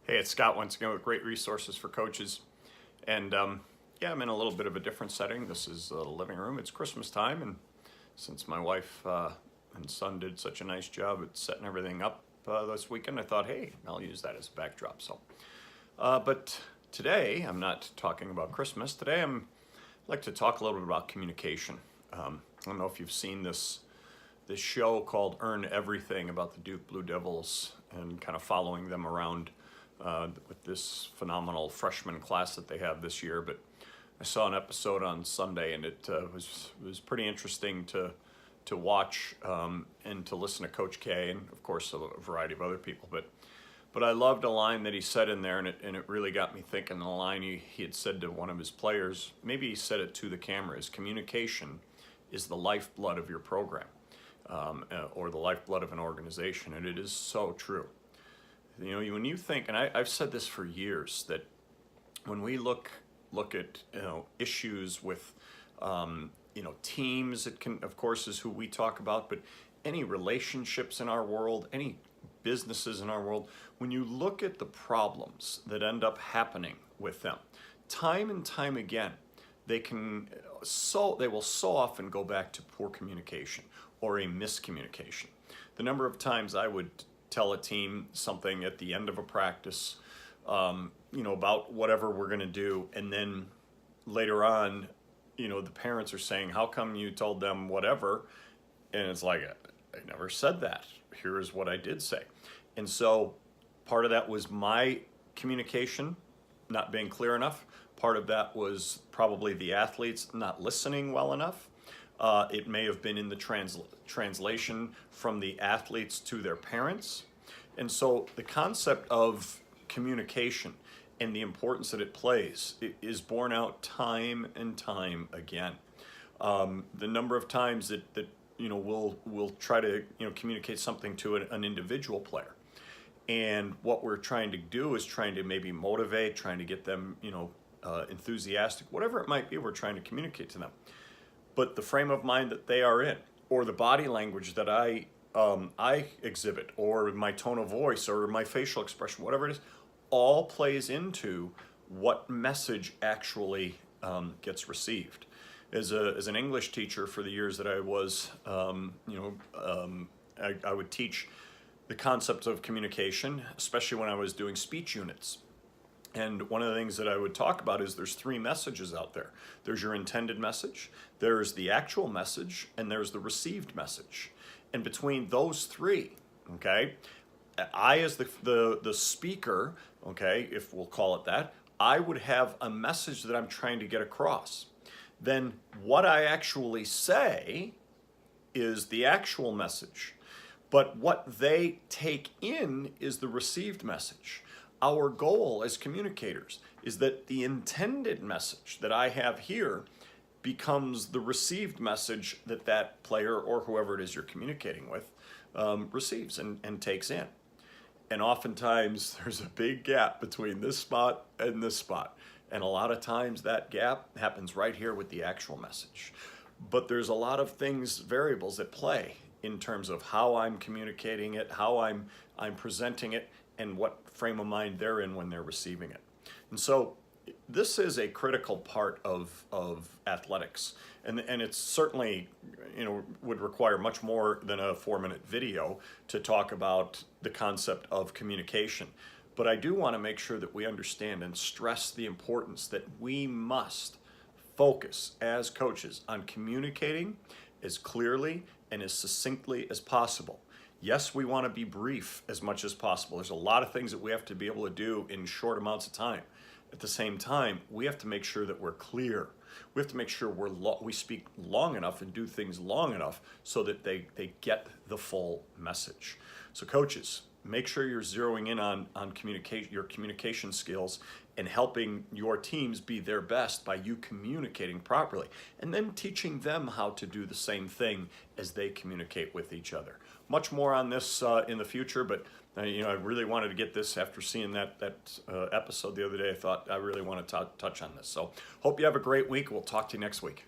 Hey, it's Scott once again with great resources for coaches. And yeah, I'm in a little bit of a different setting. This is the living room. It's Christmas time, and since my wife and son did such a nice job at setting everything up this weekend, I thought, hey, I'll use that as a backdrop. But today I'm not talking about Christmas. Today I'd like to talk a little bit about communication. I don't know if you've seen this show called Earn Everything about the Duke Blue Devils and kind of following them around with this phenomenal freshman class that they have this year. But I saw an episode on Sunday, and it was pretty interesting to watch and to listen to Coach K, and of course a variety of other people. But I loved a line that he said in there, and it really got me thinking. The line he had said to one of his players, maybe he said it to the camera, is communication is the lifeblood of your program, or the lifeblood of an organization, and it is so true. You know, when you think, and I've said this for years, that when we look at issues with teams, it can, of course, is who we talk about, but any relationships in our world, any businesses in our world, when you look at the problems that end up happening with them, time and time again, they will so often go back to poor communication or a miscommunication. The number of times I would tell a team something at the end of a practice, about whatever we're going to do, and then later on, the parents are saying, "How come you told them whatever?" And it's like, I never said that. Here is what I did say. And so part of that was my communication not being clear enough. Part of that was probably the athletes not listening well enough. It may have been in the translation from the athletes to their parents. And so the concept of communication and the importance that it plays is borne out time and time again. The number of times that we'll try to communicate something to an individual player, and what we're trying to do is trying to maybe motivate, trying to get them enthusiastic, whatever it might be. We're trying to communicate to them. But the frame of mind that they are in, or the body language that I exhibit, or my tone of voice, or my facial expression, whatever it is, all plays into what message actually gets received. As an English teacher for the years that I was, I would teach the concept of communication, especially when I was doing speech units. And one of the things that I would talk about is there's three messages out there. There's your intended message, there's the actual message, and there's the received message. And between those three, okay, I as the speaker, okay, if we'll call it that, I would have a message that I'm trying to get across. Then what I actually say is the actual message. But what they take in is the received message. Our goal as communicators is that the intended message that I have here becomes the received message that player or whoever it is you're communicating with receives and takes in. And oftentimes there's a big gap between this spot and this spot. And a lot of times that gap happens right here with the actual message. But there's a lot of variables at play in terms of how I'm communicating it, how I'm presenting it, and what frame of mind they're in when they're receiving it. And so this is a critical part of athletics, and it's certainly would require much more than a 4-minute video to talk about the concept of communication. But I do want to make sure that we understand and stress the importance that we must focus as coaches on communicating as clearly and as succinctly as possible. Yes, we want to be brief as much as possible. There's a lot of things that we have to be able to do in short amounts of time. At the same time, we have to make sure that we're clear. We have to make sure we speak long enough and do things long enough so that they get the full message. So coaches, make sure you're zeroing in on your communication skills and helping your teams be their best by you communicating properly, and then teaching them how to do the same thing as they communicate with each other. Much more on this in the future, but I really wanted to get this after seeing that episode the other day. I thought I really want to touch on this. So hope you have a great week. We'll talk to you next week.